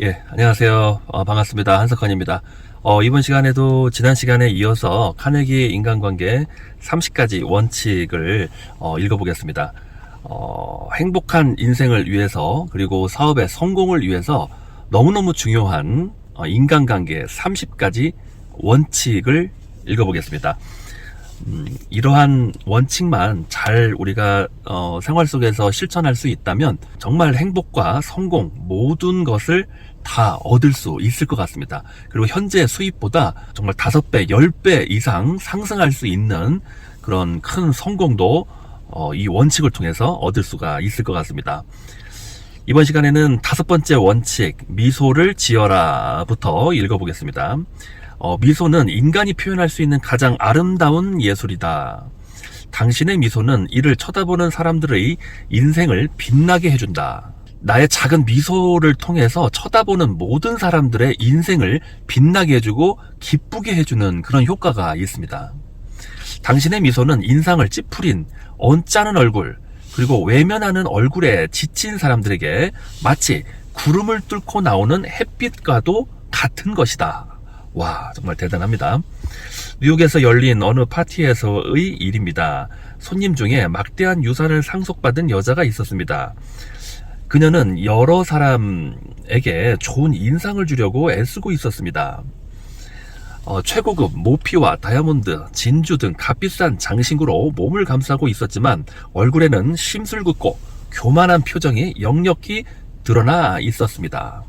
예, 안녕하세요. 반갑습니다. 한석헌입니다. 이번 시간에도 지난 시간에 이어서 카네기의 인간관계 30가지 원칙을 읽어보겠습니다. 행복한 인생을 위해서 그리고 사업의 성공을 위해서 너무너무 중요한 인간관계 30가지 원칙을 읽어보겠습니다. 이러한 원칙만 잘 우리가 생활 속에서 실천할 수 있다면 정말 행복과 성공 모든 것을 다 얻을 수 있을 것 같습니다. 그리고 현재 수입보다 정말 5배, 10배 이상 상승할 수 있는 그런 큰 성공도 이 원칙을 통해서 얻을 수가 있을 것 같습니다. 이번 시간에는 5번째 원칙, 미소를 지어라부터 읽어보겠습니다. 미소는 인간이 표현할 수 있는 가장 아름다운 예술이다. 당신의 미소는 이를 쳐다보는 사람들의 인생을 빛나게 해준다. 나의 작은 미소를 통해서 쳐다보는 모든 사람들의 인생을 빛나게 해주고 기쁘게 해주는 그런 효과가 있습니다. 당신의 미소는 인상을 찌푸린 언짢은 얼굴, 그리고 외면하는 얼굴에 지친 사람들에게 마치 구름을 뚫고 나오는 햇빛과도 같은 것이다. 와, 정말 대단합니다. 뉴욕에서 열린 어느 파티에서의 일입니다. 손님 중에 막대한 유산을 상속받은 여자가 있었습니다. 그녀는 여러 사람에게 좋은 인상을 주려고 애쓰고 있었습니다. 최고급 모피와 다이아몬드, 진주 등 값비싼 장신구로 몸을 감싸고 있었지만 얼굴에는 심술궂고 교만한 표정이 역력히 드러나 있었습니다.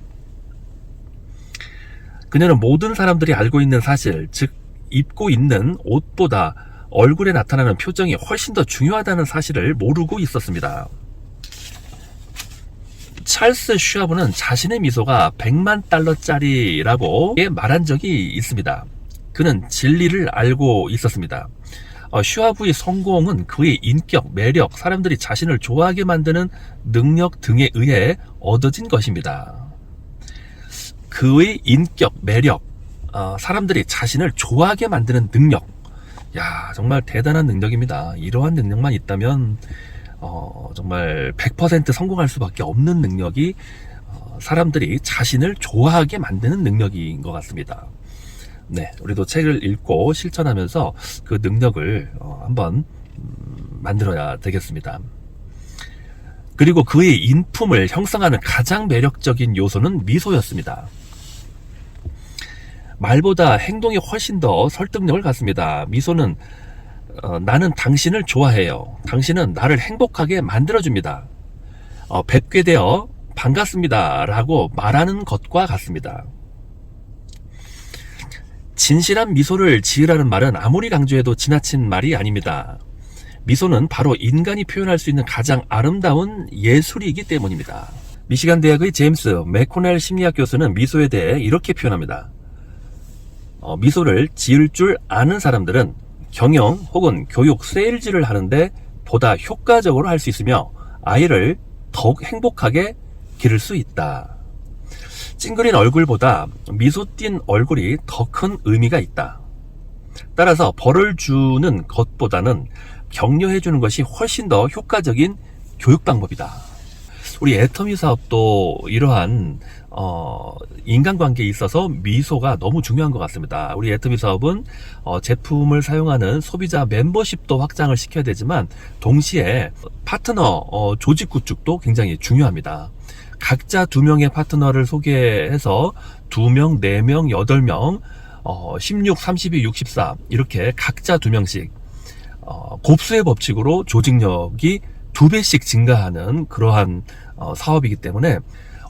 그녀는 모든 사람들이 알고 있는 사실, 즉 입고 있는 옷보다 얼굴에 나타나는 표정이 훨씬 더 중요하다는 사실을 모르고 있었습니다. 찰스 슈아브는 자신의 미소가 100만 달러짜리라고 말한 적이 있습니다. 그는 진리를 알고 있었습니다. 슈아브의 성공은 그의 인격, 매력, 사람들이 자신을 좋아하게 만드는 능력 등에 의해 얻어진 것입니다. 그의 인격, 매력, 사람들이 자신을 좋아하게 만드는 능력. 야, 정말 대단한 능력입니다. 이러한 능력만 있다면 정말 100% 성공할 수밖에 없는 능력이 사람들이 자신을 좋아하게 만드는 능력인 것 같습니다. 네, 우리도 책을 읽고 실천하면서 그 능력을 한번 만들어야 되겠습니다. 그리고 그의 인품을 형성하는 가장 매력적인 요소는 미소였습니다. 말보다 행동이 훨씬 더 설득력을 갖습니다. 미소는 나는 당신을 좋아해요. 당신은 나를 행복하게 만들어줍니다. 뵙게 되어 반갑습니다 라고 말하는 것과 같습니다. 진실한 미소를 지으라는 말은 아무리 강조해도 지나친 말이 아닙니다. 미소는 바로 인간이 표현할 수 있는 가장 아름다운 예술이기 때문입니다. 미시간 대학의 제임스 맥코넬 심리학 교수는 미소에 대해 이렇게 표현합니다. 미소를 지을 줄 아는 사람들은 경영 혹은 교육, 세일즈를 하는데 보다 효과적으로 할 수 있으며 아이를 더욱 행복하게 기를 수 있다. 찡그린 얼굴보다 미소 띤 얼굴이 더 큰 의미가 있다. 따라서 벌을 주는 것보다는 격려해 주는 것이 훨씬 더 효과적인 교육 방법이다. 우리 애터미 사업도 이러한 인간관계에 있어서 미소가 너무 중요한 것 같습니다. 우리 애터미 사업은 제품을 사용하는 소비자 멤버십도 확장을 시켜야 되지만 동시에 파트너 조직 구축도 굉장히 중요합니다. 각자 2명의 파트너를 소개해서 2명, 4명, 8명, 16, 32, 64 이렇게 각자 2명씩 곱수의 법칙으로 조직력이 2배씩 증가하는 그러한 사업이기 때문에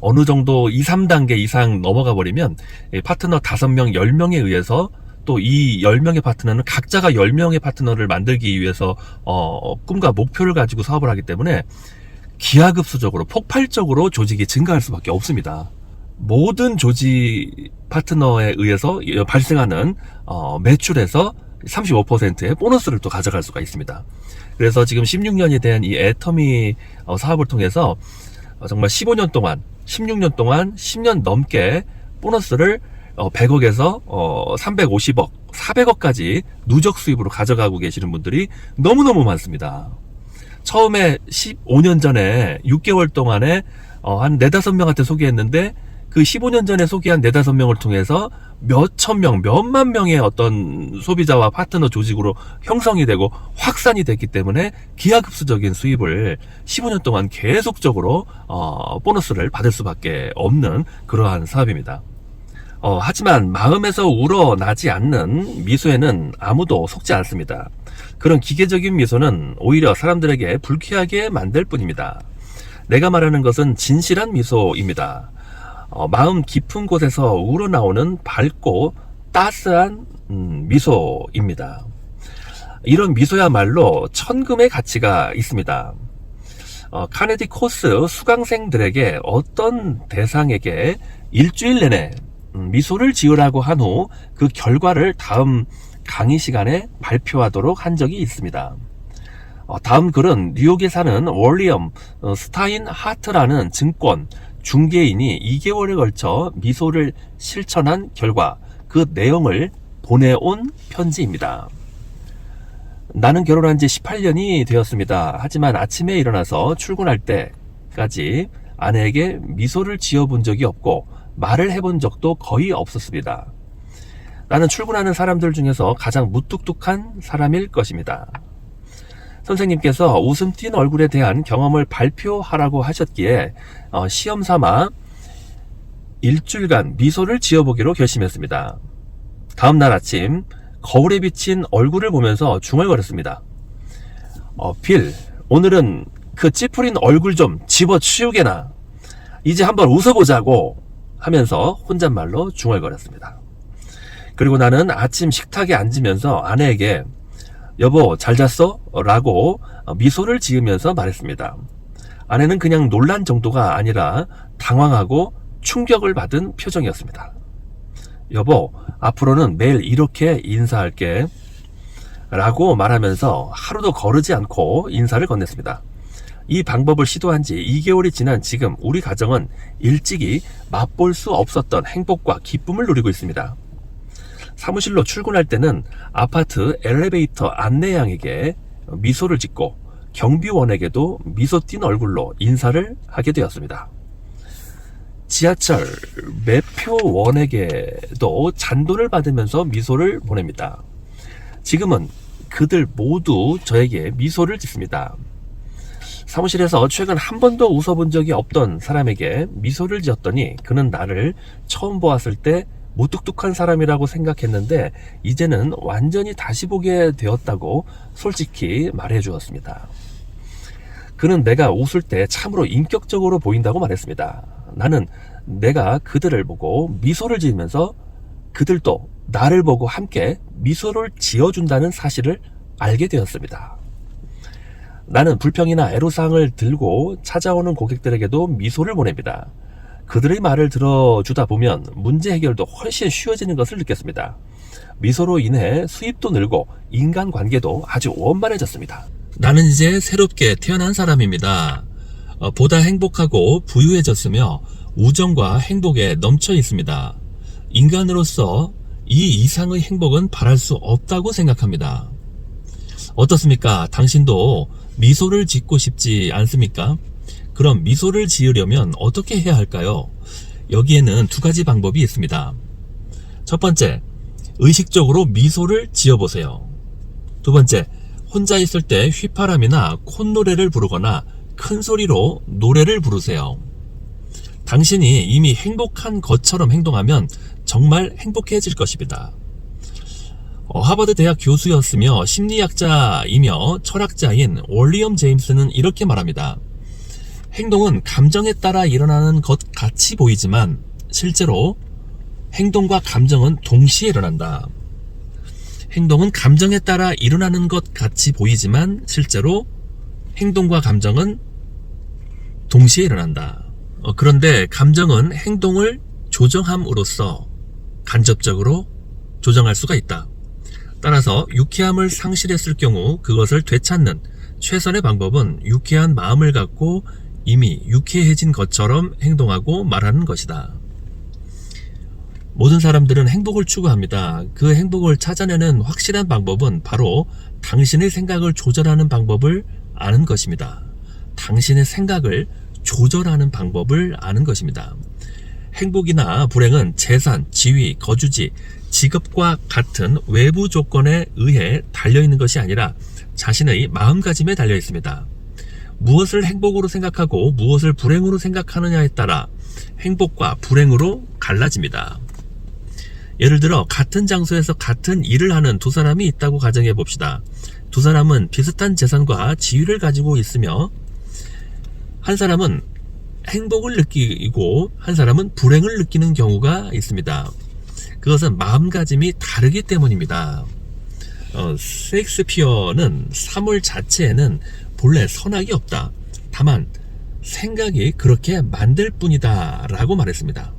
어느 정도 2, 3단계 이상 넘어가 버리면 파트너 5명, 10명에 의해서 또 이 10명의 파트너는 각자가 10명의 파트너를 만들기 위해서 꿈과 목표를 가지고 사업을 하기 때문에 기하급수적으로 폭발적으로 조직이 증가할 수밖에 없습니다. 모든 조직 파트너에 의해서 발생하는 매출에서 35%의 보너스를 또 가져갈 수가 있습니다. 그래서 지금 16년이 된 이 애터미 사업을 통해서 정말 15년 동안 16년 동안 10년 넘게 보너스를 100억에서 350억, 400억까지 누적 수입으로 가져가고 계시는 분들이 너무너무 많습니다. 처음에 15년 전에 6개월 동안에 한 4-5명한테 소개했는데 그 15년 전에 소개한 4-5명을 통해서 몇천 명, 몇만 명의 어떤 소비자와 파트너 조직으로 형성이 되고 확산이 됐기 때문에 기하급수적인 수입을 15년 동안 계속적으로 보너스를 받을 수밖에 없는 그러한 사업입니다. 하지만 마음에서 우러나지 않는 미소에는 아무도 속지 않습니다. 그런 기계적인 미소는 오히려 사람들에게 불쾌하게 만들 뿐입니다. 내가 말하는 것은 진실한 미소입니다. 마음 깊은 곳에서 우러나오는 밝고 따스한 미소입니다. 이런 미소야말로 천금의 가치가 있습니다. 카네디 코스 수강생들에게 어떤 대상에게 일주일 내내 미소를 지으라고 한 후 그 결과를 다음 강의 시간에 발표하도록 한 적이 있습니다. 다음 글은 뉴욕에 사는 월리엄 스타인 하트라는 증권 중개인이 2개월에 걸쳐 미소를 실천한 결과 그 내용을 보내온 편지입니다. 나는 결혼한 지 18년이 되었습니다. 하지만 아침에 일어나서 출근할 때까지 아내에게 미소를 지어본 적이 없고 말을 해본 적도 거의 없었습니다. 나는 출근하는 사람들 중에서 가장 무뚝뚝한 사람일 것입니다. 선생님께서 웃음 띤 얼굴에 대한 경험을 발표하라고 하셨기에 시험 삼아 일주일간 미소를 지어보기로 결심했습니다. 다음날 아침 거울에 비친 얼굴을 보면서 중얼거렸습니다. 빌, 오늘은 그 찌푸린 얼굴 좀 집어치우게나. 이제 한번 웃어보자고 하면서 혼잣말로 중얼거렸습니다. 그리고 나는 아침 식탁에 앉으면서 아내에게 여보 잘 잤어? 라고 미소를 지으면서 말했습니다. 아내는 그냥 놀란 정도가 아니라 당황하고 충격을 받은 표정이었습니다. 여보, 앞으로는 매일 이렇게 인사할게 라고 말하면서 하루도 거르지 않고 인사를 건넸습니다. 이 방법을 시도한 지 2개월이 지난 지금 우리 가정은 일찍이 맛볼 수 없었던 행복과 기쁨을 누리고 있습니다. 사무실로 출근할 때는 아파트 엘리베이터 안내양에게 미소를 짓고 경비원에게도 미소 띤 얼굴로 인사를 하게 되었습니다. 지하철 매표원에게도 잔돈을 받으면서 미소를 보냅니다. 지금은 그들 모두 저에게 미소를 짓습니다. 사무실에서 최근 한 번도 웃어본 적이 없던 사람에게 미소를 지었더니 그는 나를 처음 보았을 때 무뚝뚝한 사람이라고 생각했는데 이제는 완전히 다시 보게 되었다고 솔직히 말해 주었습니다. 그는 내가 웃을 때 참으로 인격적으로 보인다고 말했습니다. 나는 내가 그들을 보고 미소를 지으면서 그들도 나를 보고 함께 미소를 지어준다는 사실을 알게 되었습니다. 나는 불평이나 애로사항을 들고 찾아오는 고객들에게도 미소를 보냅니다. 그들의 말을 들어주다 보면 문제 해결도 훨씬 쉬워지는 것을 느꼈습니다. 미소로 인해 수입도 늘고 인간관계도 아주 원만해졌습니다. 나는 이제 새롭게 태어난 사람입니다. 보다 행복하고 부유해졌으며 우정과 행복에 넘쳐 있습니다. 인간으로서 이 이상의 행복은 바랄 수 없다고 생각합니다. 어떻습니까? 당신도 미소를 짓고 싶지 않습니까? 그럼 미소를 지으려면 어떻게 해야 할까요? 여기에는 2가지 방법이 있습니다. 첫 번째, 의식적으로 미소를 지어보세요. 2번째, 혼자 있을 때 휘파람이나 콧노래를 부르거나 큰 소리로 노래를 부르세요. 당신이 이미 행복한 것처럼 행동하면 정말 행복해질 것입니다. 하버드 대학 교수였으며 심리학자이며 철학자인 월리엄 제임스는 이렇게 말합니다. 행동은 감정에 따라 일어나는 것 같이 보이지만 실제로 행동과 감정은 동시에 일어난다. 행동은 감정에 따라 일어나는 것 같이 보이지만 실제로 행동과 감정은 동시에 일어난다. 그런데 감정은 행동을 조정함으로써 간접적으로 조정할 수가 있다. 따라서 유쾌함을 상실했을 경우 그것을 되찾는 최선의 방법은 유쾌한 마음을 갖고 이미 유쾌해진 것처럼 행동하고 말하는 것이다. 모든 사람들은 행복을 추구합니다. 그 행복을 찾아내는 확실한 방법은 바로 당신의 생각을 조절하는 방법을 아는 것입니다. 당신의 생각을 조절하는 방법을 아는 것입니다. 행복이나 불행은 재산, 지위, 거주지, 직업과 같은 외부 조건에 의해 달려있는 것이 아니라 자신의 마음가짐에 달려 있습니다. 무엇을 행복으로 생각하고 무엇을 불행으로 생각하느냐에 따라 행복과 불행으로 갈라집니다. 예를 들어 같은 장소에서 같은 일을 하는 두 사람이 있다고 가정해 봅시다. 두 사람은 비슷한 재산과 지위를 가지고 있으며 한 사람은 행복을 느끼고 한 사람은 불행을 느끼는 경우가 있습니다. 그것은 마음가짐이 다르기 때문입니다. 셰익스피어는 사물 자체에는 본래 선악이 없다. 다만 생각이 그렇게 만들 뿐이다 라고 말했습니다.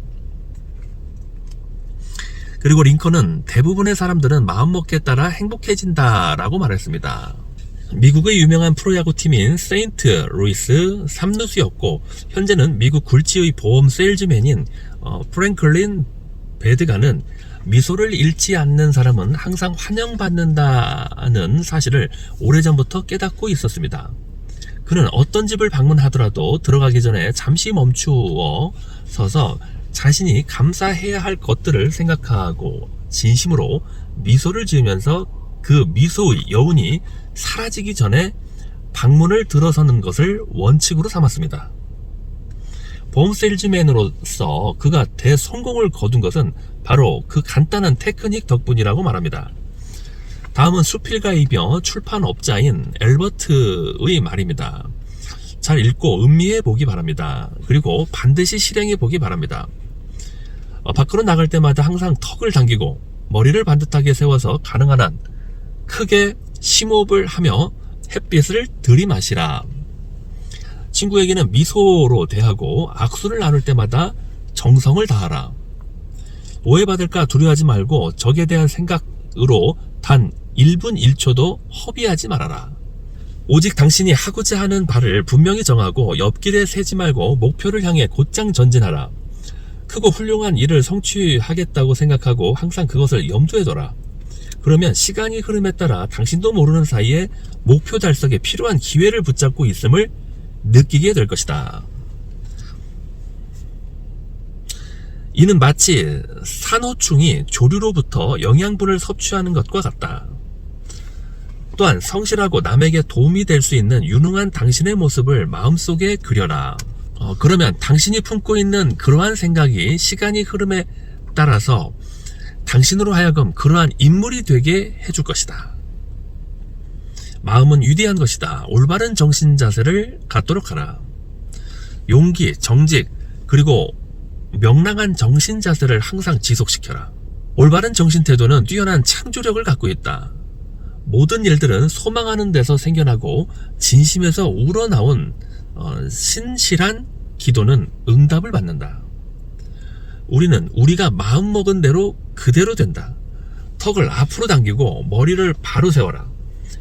그리고 링컨은 대부분의 사람들은 마음먹기에 따라 행복해진다 라고 말했습니다. 미국의 유명한 프로야구 팀인 세인트 루이스 3루수였고 현재는 미국 굴지의 보험 세일즈맨인 프랭클린 베드가는 미소를 잃지 않는 사람은 항상 환영받는다는 사실을 오래전부터 깨닫고 있었습니다. 그는 어떤 집을 방문하더라도 들어가기 전에 잠시 멈추어 서서 자신이 감사해야 할 것들을 생각하고 진심으로 미소를 지으면서 그 미소의 여운이 사라지기 전에 방문을 들어서는 것을 원칙으로 삼았습니다. 보험 세일즈맨으로서 그가 대성공을 거둔 것은 바로 그 간단한 테크닉 덕분이라고 말합니다. 다음은 수필가이며 출판업자인 엘버트의 말입니다. 잘 읽고 음미해 보기 바랍니다. 그리고 반드시 실행해 보기 바랍니다. 밖으로 나갈 때마다 항상 턱을 당기고 머리를 반듯하게 세워서 가능한 한 크게 심호흡을 하며 햇빛을 들이마시라. 친구에게는 미소로 대하고 악수를 나눌 때마다 정성을 다하라. 오해받을까 두려워하지 말고 적에 대한 생각으로 단 1분 1초도 허비하지 말아라. 오직 당신이 하고자 하는 바를 분명히 정하고 옆길에 새지 말고 목표를 향해 곧장 전진하라. 크고 훌륭한 일을 성취하겠다고 생각하고 항상 그것을 염두에 둬라. 그러면 시간이 흐름에 따라 당신도 모르는 사이에 목표 달성에 필요한 기회를 붙잡고 있음을 느끼게 될 것이다. 이는 마치 산호충이 조류로부터 영양분을 섭취하는 것과 같다. 또한 성실하고 남에게 도움이 될 수 있는 유능한 당신의 모습을 마음속에 그려라. 그러면 당신이 품고 있는 그러한 생각이 시간이 흐름에 따라서 당신으로 하여금 그러한 인물이 되게 해줄 것이다. 마음은 위대한 것이다. 올바른 정신 자세를 갖도록 하라. 용기, 정직, 그리고 명랑한 정신 자세를 항상 지속시켜라. 올바른 정신 태도는 뛰어난 창조력을 갖고 있다. 모든 일들은 소망하는 데서 생겨나고 진심에서 우러나온 신실한 기도는 응답을 받는다. 우리는 우리가 마음먹은 대로 그대로 된다. 턱을 앞으로 당기고 머리를 바로 세워라.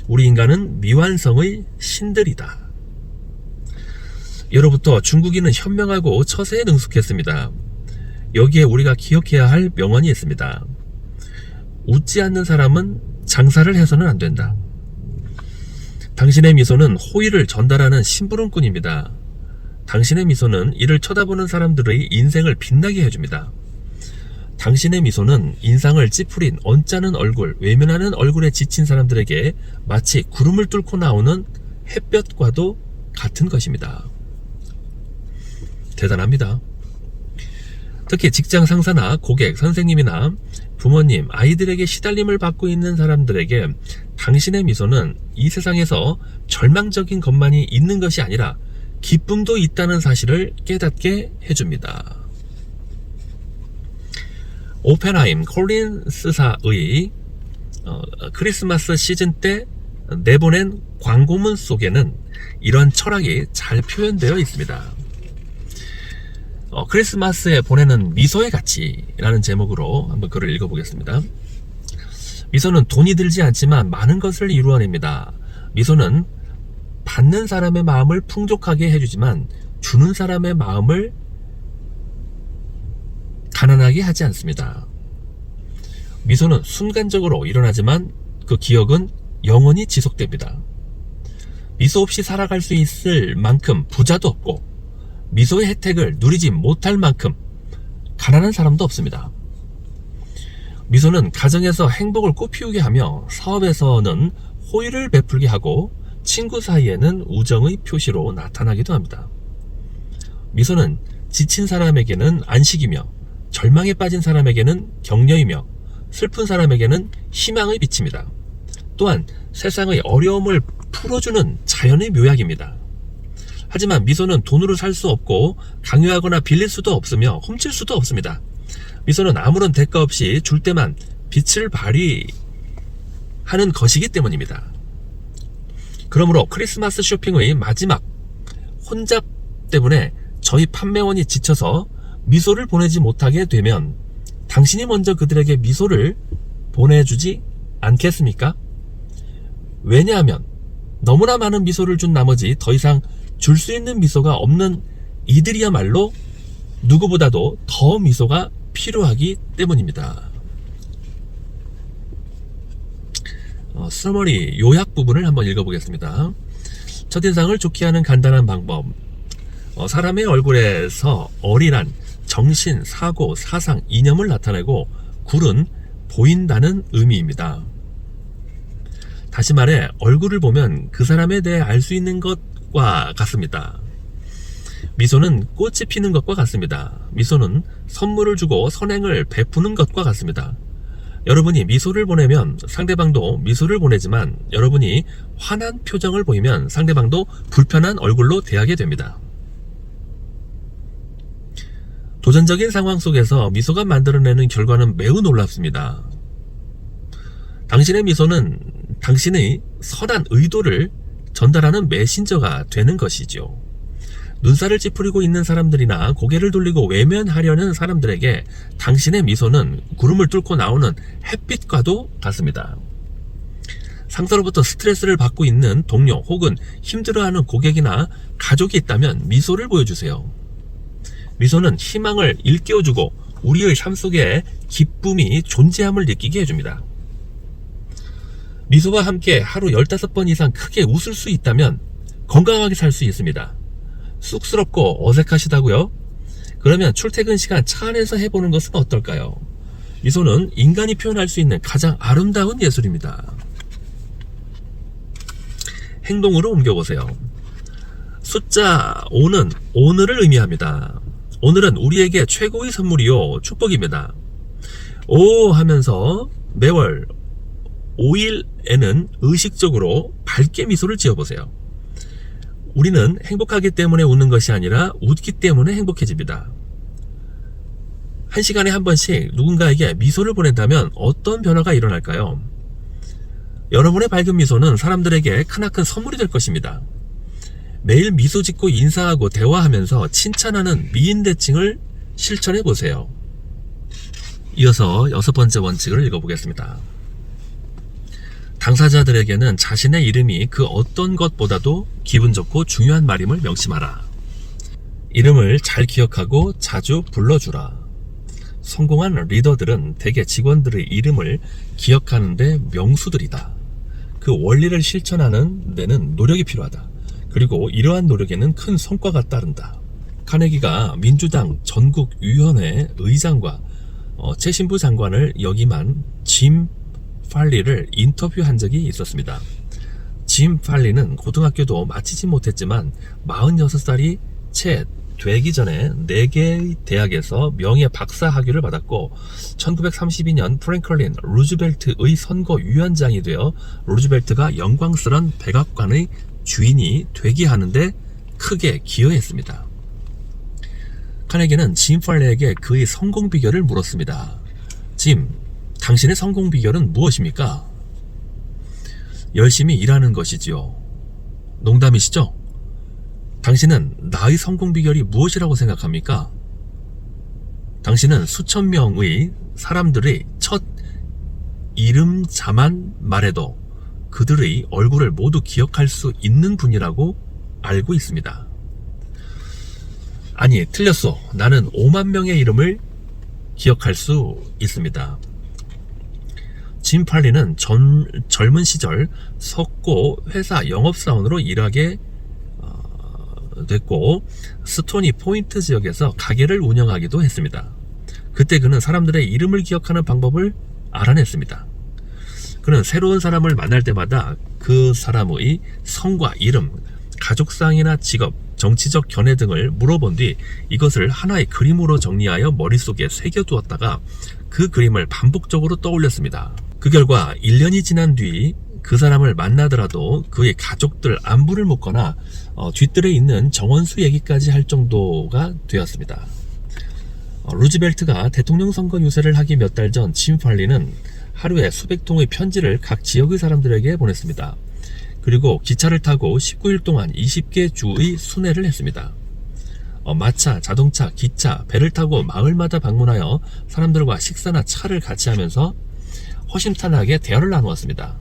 우리 인간은 미완성의 신들이다. 예로부터 중국인은 현명하고 처세에 능숙했습니다. 여기에 우리가 기억해야 할 명언이 있습니다. 웃지 않는 사람은 장사를 해서는 안 된다. 당신의 미소는 호의를 전달하는 심부름꾼입니다. 당신의 미소는 이를 쳐다보는 사람들의 인생을 빛나게 해줍니다. 당신의 미소는 인상을 찌푸린 언짢은 얼굴, 외면하는 얼굴에 지친 사람들에게 마치 구름을 뚫고 나오는 햇볕과도 같은 것입니다. 대단합니다. 특히 직장 상사나 고객, 선생님이나 부모님, 아이들에게 시달림을 받고 있는 사람들에게 당신의 미소는 이 세상에서 절망적인 것만이 있는 것이 아니라 기쁨도 있다는 사실을 깨닫게 해줍니다. 오펜하임 콜린스사의 크리스마스 시즌 때 내보낸 광고문 속에는 이런 철학이 잘 표현되어 있습니다. 크리스마스에 보내는 미소의 가치라는 제목으로 한번 글을 읽어보겠습니다. 미소는 돈이 들지 않지만 많은 것을 이루어냅니다. 미소는 받는 사람의 마음을 풍족하게 해주지만 주는 사람의 마음을 가난하게 하지 않습니다. 미소는 순간적으로 일어나지만 그 기억은 영원히 지속됩니다. 미소 없이 살아갈 수 있을 만큼 부자도 없고 미소의 혜택을 누리지 못할 만큼 가난한 사람도 없습니다. 미소는 가정에서 행복을 꽃피우게 하며 사업에서는 호의를 베풀게 하고 친구 사이에는 우정의 표시로 나타나기도 합니다. 미소는 지친 사람에게는 안식이며 절망에 빠진 사람에게는 격려이며 슬픈 사람에게는 희망의 빛입니다. 또한 세상의 어려움을 풀어주는 자연의 묘약입니다. 하지만 미소는 돈으로 살 수 없고 강요하거나 빌릴 수도 없으며 훔칠 수도 없습니다. 미소는 아무런 대가 없이 줄 때만 빛을 발휘하는 것이기 때문입니다. 그러므로 크리스마스 쇼핑의 마지막 혼잡 때문에 저희 판매원이 지쳐서 미소를 보내지 못하게 되면 당신이 먼저 그들에게 미소를 보내주지 않겠습니까? 왜냐하면 너무나 많은 미소를 준 나머지 더 이상 줄 수 있는 미소가 없는 이들이야말로 누구보다도 더 미소가 필요하기 때문입니다. 서머리 요약 부분을 한번 읽어보겠습니다. 첫인상을 좋게 하는 간단한 방법. 사람의 얼굴에서 어리란 정신, 사고, 사상, 이념을 나타내고 굴은 보인다는 의미입니다. 다시 말해 얼굴을 보면 그 사람에 대해 알 수 있는 것과 같습니다. 미소는 꽃이 피는 것과 같습니다. 미소는 선물을 주고 선행을 베푸는 것과 같습니다. 여러분이 미소를 보내면 상대방도 미소를 보내지만 여러분이 화난 표정을 보이면 상대방도 불편한 얼굴로 대하게 됩니다. 도전적인 상황 속에서 미소가 만들어내는 결과는 매우 놀랍습니다. 당신의 미소는 당신의 선한 의도를 전달하는 메신저가 되는 것이죠. 눈살을 찌푸리고 있는 사람들이나 고개를 돌리고 외면하려는 사람들에게 당신의 미소는 구름을 뚫고 나오는 햇빛과도 같습니다. 상사로부터 스트레스를 받고 있는 동료 혹은 힘들어하는 고객이나 가족이 있다면 미소를 보여주세요. 미소는 희망을 일깨워주고 우리의 삶 속에 기쁨이 존재함을 느끼게 해줍니다. 미소와 함께 하루 15번 이상 크게 웃을 수 있다면 건강하게 살 수 있습니다. 쑥스럽고 어색하시다고요? 그러면 출퇴근 시간 차 안에서 해보는 것은 어떨까요? 미소는 인간이 표현할 수 있는 가장 아름다운 예술입니다. 행동으로 옮겨보세요. 숫자 5는 오늘을 의미합니다. 오늘은 우리에게 최고의 선물이요 축복입니다. 오 하면서 매월 5일에는 의식적으로 밝게 미소를 지어보세요. 우리는 행복하기 때문에 웃는 것이 아니라 웃기 때문에 행복해집니다. 한 시간에 한 번씩 누군가에게 미소를 보낸다면 어떤 변화가 일어날까요? 여러분의 밝은 미소는 사람들에게 크나큰 선물이 될 것입니다. 매일 미소 짓고 인사하고 대화하면서 칭찬하는 미인대칭을 실천해 보세요. 이어서 6번째 원칙을 읽어보겠습니다. 당사자들에게는 자신의 이름이 그 어떤 것보다도 기분 좋고 중요한 말임을 명심하라. 이름을 잘 기억하고 자주 불러주라. 성공한 리더들은 대개 직원들의 이름을 기억하는 데 명수들이다. 그 원리를 실천하는 데는 노력이 필요하다. 그리고 이러한 노력에는 큰 성과가 따른다. 카네기가 민주당 전국위원회 의장과 최신부 장관을 역임한 짐 팔리를 인터뷰한 적이 있었습니다. 짐 팔리는 고등학교도 마치지 못했지만 46살이 채 되기 전에 4개의 대학에서 명예 박사 학위를 받았고 1932년 프랭클린 루즈벨트의 선거위원장이 되어 루즈벨트가 영광스런 백악관의 주인이 되게 하는데 크게 기여했습니다. 카네기는 짐 팔리에게 그의 성공 비결을 물었습니다. 짐, 당신의 성공 비결은 무엇입니까? 열심히 일하는 것이지요. 농담이시죠? 당신은 나의 성공 비결이 무엇이라고 생각합니까? 당신은 수천 명의 사람들의 첫 이름자만 말해도 그들의 얼굴을 모두 기억할 수 있는 분이라고 알고 있습니다. 아니, 틀렸소. 나는 5만 명의 이름을 기억할 수 있습니다. 짐 팔리는 젊은 시절 석고 회사 영업사원으로 일하게 됐고 스토니 포인트 지역에서 가게를 운영하기도 했습니다. 그때 그는 사람들의 이름을 기억하는 방법을 알아냈습니다. 그는 새로운 사람을 만날 때마다 그 사람의 성과 이름, 가족상이나 직업, 정치적 견해 등을 물어본 뒤 이것을 하나의 그림으로 정리하여 머릿속에 새겨두었다가 그 그림을 반복적으로 떠올렸습니다. 그 결과 1년이 지난 뒤 그 사람을 만나더라도 그의 가족들 안부를 묻거나 뒷뜰에 있는 정원수 얘기까지 할 정도가 되었습니다. 루즈벨트가 대통령 선거 유세를 하기 몇 달 전 짐 팔리는 하루에 수백 통의 편지를 각 지역의 사람들에게 보냈습니다. 그리고 기차를 타고 19일 동안 20개 주의 순회를 했습니다. 마차, 자동차, 기차, 배를 타고 마을마다 방문하여 사람들과 식사나 차를 같이 하면서 허심탄회하게 대화를 나누었습니다.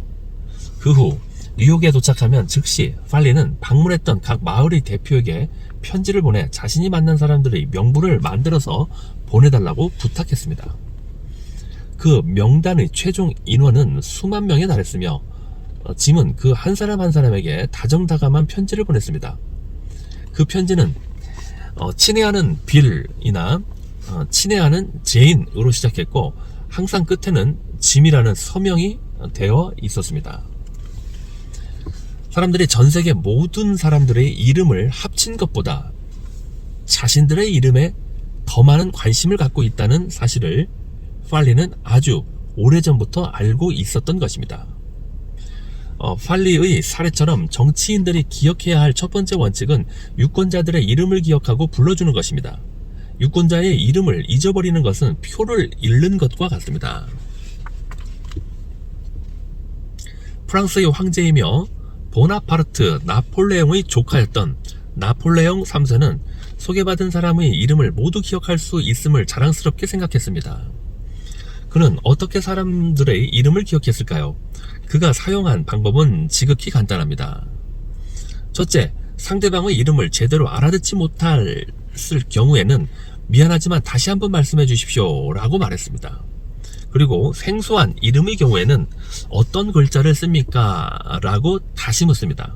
그 후 뉴욕에 도착하면 즉시 팔리는 방문했던 각 마을의 대표에게 편지를 보내 자신이 만난 사람들의 명부를 만들어서 보내달라고 부탁했습니다. 그 명단의 최종 인원은 수만 명에 달했으며 짐은 그 한 사람 한 사람에게 다정다감한 편지를 보냈습니다. 그 편지는 친애하는 빌이나 친애하는 제인으로 시작했고 항상 끝에는 짐이라는 서명이 되어 있었습니다. 사람들이 전 세계 모든 사람들의 이름을 합친 것보다 자신들의 이름에 더 많은 관심을 갖고 있다는 사실을 팔리는 아주 오래전부터 알고 있었던 것입니다. 팔리의 사례처럼 정치인들이 기억해야 할 첫 번째 원칙은 유권자들의 이름을 기억하고 불러주는 것입니다. 유권자의 이름을 잊어버리는 것은 표를 잃는 것과 같습니다. 프랑스의 황제이며 보나파르트 나폴레옹의 조카였던 나폴레옹 3세는 소개받은 사람의 이름을 모두 기억할 수 있음을 자랑스럽게 생각했습니다. 그는 어떻게 사람들의 이름을 기억했을까요? 그가 사용한 방법은 지극히 간단합니다. 첫째, 상대방의 이름을 제대로 알아듣지 못했을 경우에는 미안하지만 다시 한번 말씀해 주십시오 라고 말했습니다. 그리고 생소한 이름의 경우에는 어떤 글자를 씁니까? 라고 다시 묻습니다.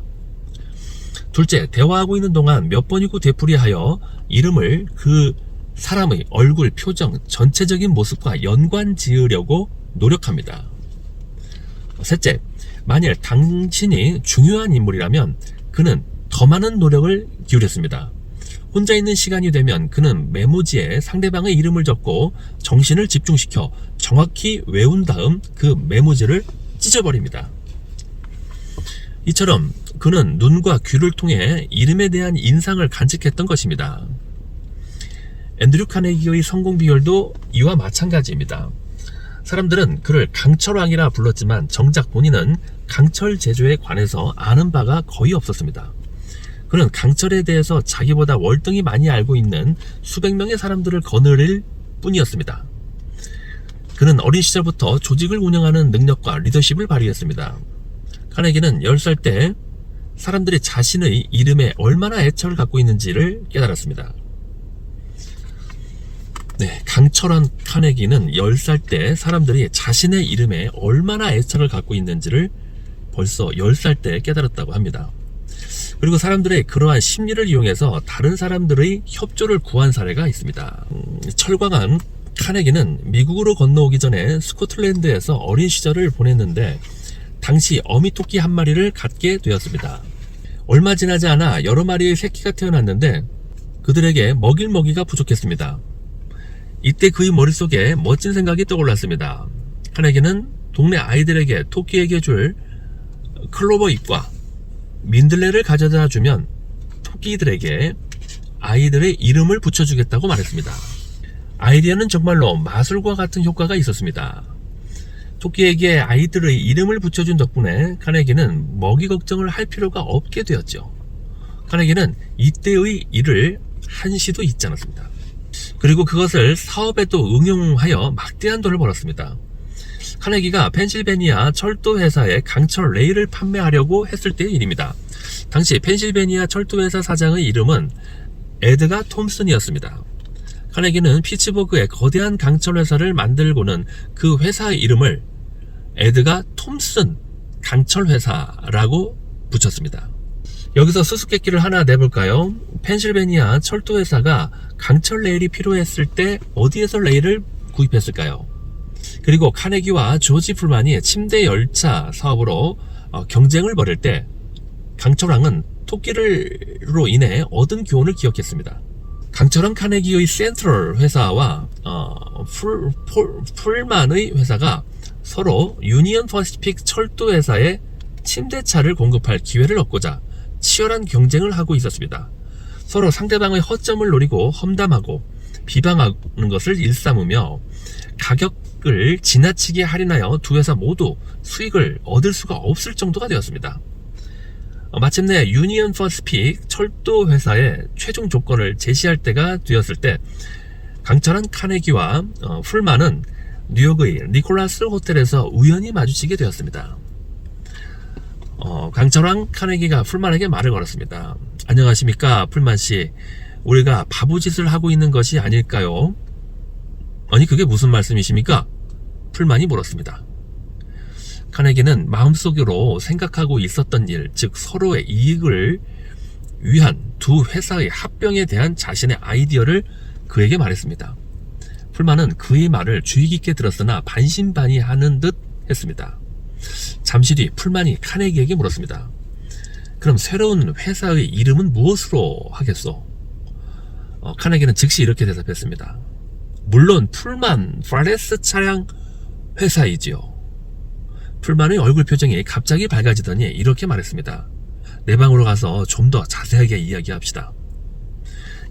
둘째, 대화하고 있는 동안 몇 번이고 되풀이하여 이름을 그 사람의 얼굴, 표정, 전체적인 모습과 연관 지으려고 노력합니다. 셋째, 만일 당신이 중요한 인물이라면 그는 더 많은 노력을 기울였습니다. 혼자 있는 시간이 되면 그는 메모지에 상대방의 이름을 적고 정신을 집중시켜 정확히 외운 다음 그 메모지를 찢어버립니다. 이처럼 그는 눈과 귀를 통해 이름에 대한 인상을 간직했던 것입니다. 앤드류 카네기의 성공 비결도 이와 마찬가지입니다. 사람들은 그를 강철왕이라 불렀지만 정작 본인은 강철 제조에 관해서 아는 바가 거의 없었습니다. 그는 강철에 대해서 자기보다 월등히 많이 알고 있는 수백 명의 사람들을 거느릴 뿐이었습니다. 그는 어린 시절부터 조직을 운영하는 능력과 리더십을 발휘했습니다. 카네기는 10살 때 사람들이 자신의 이름에 얼마나 애착을 갖고 있는지를 깨달았습니다. 강철한 카네기는 10살 때 사람들이 자신의 이름에 얼마나 애착을 갖고 있는지를 벌써 10살 때 깨달았다고 합니다. 그리고 사람들의 그러한 심리를 이용해서 다른 사람들의 협조를 구한 사례가 있습니다. 철광한 카네기는 미국으로 건너오기 전에 스코틀랜드에서 어린 시절을 보냈는데 당시 어미토끼 한 마리를 갖게 되었습니다. 얼마 지나지 않아 여러 마리의 새끼가 태어났는데 그들에게 먹일 먹이가 부족했습니다. 이때 그의 머릿속에 멋진 생각이 떠올랐습니다. 카네기는 동네 아이들에게 토끼에게 줄 클로버 잎과 민들레를 가져다 주면 토끼들에게 아이들의 이름을 붙여주겠다고 말했습니다. 아이디어는 정말로 마술과 같은 효과가 있었습니다. 토끼에게 아이들의 이름을 붙여준 덕분에 카네기는 먹이 걱정을 할 필요가 없게 되었죠. 카네기는 이때의 일을 한시도 잊지 않았습니다. 그리고 그것을 사업에도 응용하여 막대한 돈을 벌었습니다. 카네기가 펜실베니아 철도회사에 강철 레일을 판매하려고 했을 때의 일입니다. 당시 펜실베니아 철도회사 사장의 이름은 에드가 톰슨이었습니다. 카네기는 피츠버그에 거대한 강철회사를 만들고는 그 회사의 이름을 에드가 톰슨 강철회사라고 붙였습니다. 여기서 수수께끼를 하나 내볼까요? 펜실베니아 철도회사가 강철 레일이 필요했을 때 어디에서 레일을 구입했을까요? 그리고 카네기와 조지 풀만이 침대 열차 사업으로 경쟁을 벌일 때 강철왕은 토끼로 인해 얻은 교훈을 기억했습니다. 강철왕 카네기의 센트럴 회사와 풀만의 회사가 서로 유니언 퍼시픽 철도 회사에 침대차를 공급할 기회를 얻고자 치열한 경쟁을 하고 있었습니다. 서로 상대방의 허점을 노리고 험담하고 비방하는 것을 일삼으며 가격을 지나치게 할인하여 두 회사 모두 수익을 얻을 수가 없을 정도가 되었습니다. 마침내 유니언 퍼시픽 철도 회사의 최종 조건을 제시할 때가 되었을 때 강철한 카네기와 풀만은 뉴욕의 니콜라스 호텔에서 우연히 마주치게 되었습니다. 강철왕 카네기가 풀만에게 말을 걸었습니다. 안녕하십니까 풀만씨, 우리가 바보짓을 하고 있는 것이 아닐까요? 아니 그게 무슨 말씀이십니까? 풀만이 물었습니다. 카네기는 마음속으로 생각하고 있었던 일, 즉 서로의 이익을 위한 두 회사의 합병에 대한 자신의 아이디어를 그에게 말했습니다. 풀만은 그의 말을 주의 깊게 들었으나 반신반의하는 듯 했습니다. 잠시 뒤 풀만이 카네기에게 물었습니다. 그럼 새로운 회사의 이름은 무엇으로 하겠소? 카네기는 즉시 이렇게 대답했습니다. 물론 풀만 파레스 차량 회사이지요. 풀만의 얼굴 표정이 갑자기 밝아지더니 이렇게 말했습니다. 내 방으로 가서 좀 더 자세하게 이야기합시다.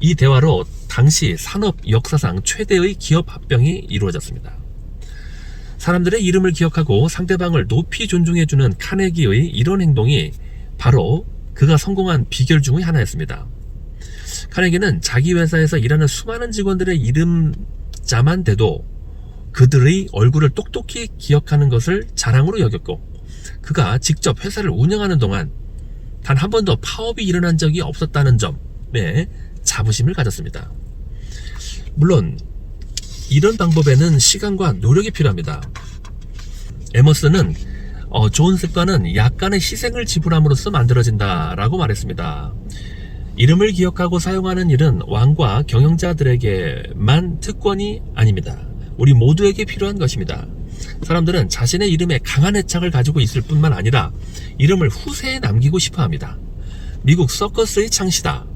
이 대화로 당시 산업 역사상 최대의 기업 합병이 이루어졌습니다. 사람들의 이름을 기억하고 상대방을 높이 존중해주는 카네기의 이런 행동이 바로 그가 성공한 비결 중의 하나였습니다. 카네기는 자기 회사에서 일하는 수많은 직원들의 이름자만 돼도 그들의 얼굴을 똑똑히 기억하는 것을 자랑으로 여겼고, 그가 직접 회사를 운영하는 동안 단 한 번도 파업이 일어난 적이 없었다는 점에 자부심을 가졌습니다. 물론 이런 방법에는 시간과 노력이 필요합니다. 에머슨은 좋은 습관은 약간의 희생을 지불함으로써 만들어진다라고 말했습니다. 이름을 기억하고 사용하는 일은 왕과 경영자들에게만 특권이 아닙니다. 우리 모두에게 필요한 것입니다. 사람들은 자신의 이름에 강한 애착을 가지고 있을 뿐만 아니라 이름을 후세에 남기고 싶어 합니다. 미국 서커스의 창시다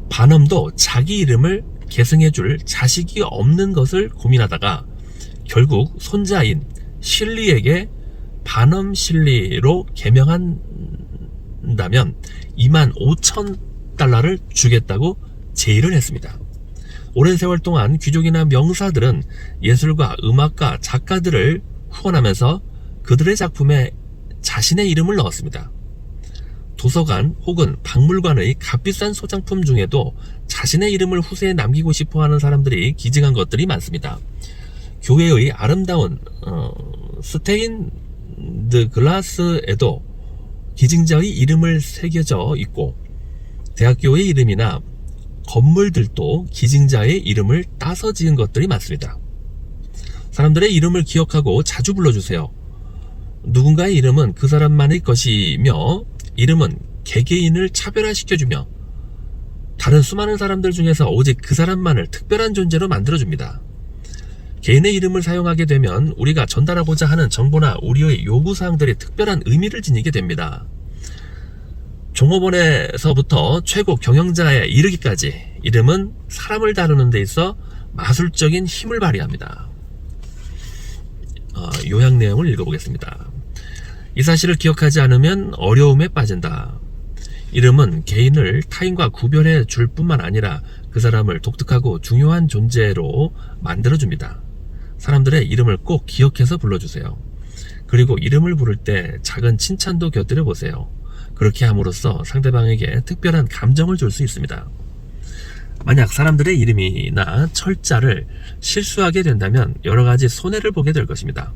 반엄도 자기 이름을 계승해줄 자식이 없는 것을 고민하다가 결국 손자인 실리에게 반엄 실리로 개명한다면 25,000달러를 주겠다고 제의를 했습니다. 오랜 세월 동안 귀족이나 명사들은 예술가, 음악가, 작가들을 후원하면서 그들의 작품에 자신의 이름을 넣었습니다. 도서관 혹은 박물관의 값비싼 소장품 중에도 자신의 이름을 후세에 남기고 싶어하는 사람들이 기증한 것들이 많습니다. 교회의 아름다운 스테인드 글라스에도 기증자의 이름을 새겨져 있고, 대학교의 이름이나 건물들도 기증자의 이름을 따서 지은 것들이 많습니다. 사람들의 이름을 기억하고 자주 불러주세요. 누군가의 이름은 그 사람만의 것이며, 이름은 개개인을 차별화시켜주며 다른 수많은 사람들 중에서 오직 그 사람만을 특별한 존재로 만들어줍니다. 개인의 이름을 사용하게 되면 우리가 전달하고자 하는 정보나 우리의 요구사항들이 특별한 의미를 지니게 됩니다. 종업원에서부터 최고 경영자에 이르기까지 이름은 사람을 다루는 데 있어 마술적인 힘을 발휘합니다. 요약 내용을 읽어보겠습니다. 이 사실을 기억하지 않으면 어려움에 빠진다. 이름은 개인을 타인과 구별해 줄 뿐만 아니라 그 사람을 독특하고 중요한 존재로 만들어줍니다. 사람들의 이름을 꼭 기억해서 불러주세요. 그리고 이름을 부를 때 작은 칭찬도 곁들여 보세요. 그렇게 함으로써 상대방에게 특별한 감정을 줄 수 있습니다. 만약 사람들의 이름이나 철자를 실수하게 된다면 여러 가지 손해를 보게 될 것입니다.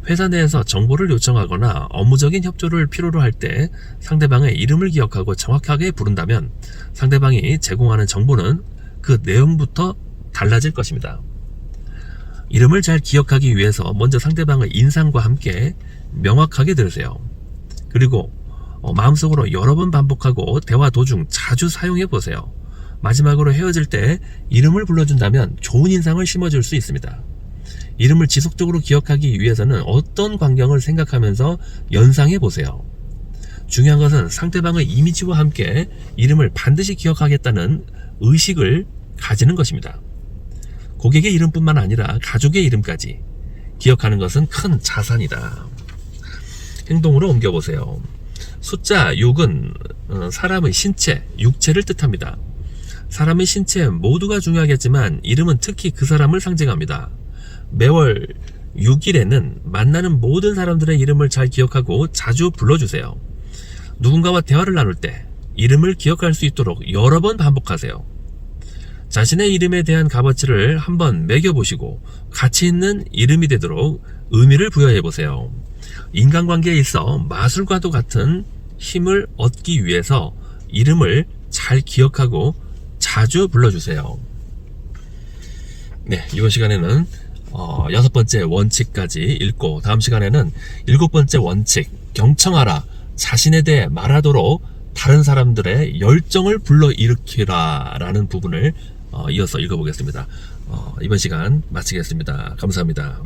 회사 내에서 정보를 요청하거나 업무적인 협조를 필요로 할 때 상대방의 이름을 기억하고 정확하게 부른다면 상대방이 제공하는 정보는 그 내용부터 달라질 것입니다. 이름을 잘 기억하기 위해서 먼저 상대방의 인상과 함께 명확하게 들으세요. 그리고 마음속으로 여러 번 반복하고 대화 도중 자주 사용해 보세요. 마지막으로 헤어질 때 이름을 불러준다면 좋은 인상을 심어줄 수 있습니다. 이름을 지속적으로 기억하기 위해서는 어떤 광경을 생각하면서 연상해 보세요. 중요한 것은 상대방의 이미지와 함께 이름을 반드시 기억하겠다는 의식을 가지는 것입니다. 고객의 이름뿐만 아니라 가족의 이름까지 기억하는 것은 큰 자산이다. 행동으로 옮겨보세요. 숫자 6은 사람의 신체, 육체를 뜻합니다. 사람의 신체 모두가 중요하겠지만 이름은 특히 그 사람을 상징합니다. 매월 6일에는 만나는 모든 사람들의 이름을 잘 기억하고 자주 불러주세요. 누군가와 대화를 나눌 때 이름을 기억할 수 있도록 여러 번 반복하세요. 자신의 이름에 대한 값어치를 한번 매겨보시고 가치 있는 이름이 되도록 의미를 부여해보세요. 인간관계에 있어 마술과도 같은 힘을 얻기 위해서 이름을 잘 기억하고 자주 불러주세요. 네, 이번 시간에는 6번째 원칙까지 읽고 다음 시간에는 7번째 원칙, 경청하라, 자신에 대해 말하도록 다른 사람들의 열정을 불러일으키라 라는 부분을 이어서 읽어보겠습니다. 이번 시간 마치겠습니다. 감사합니다.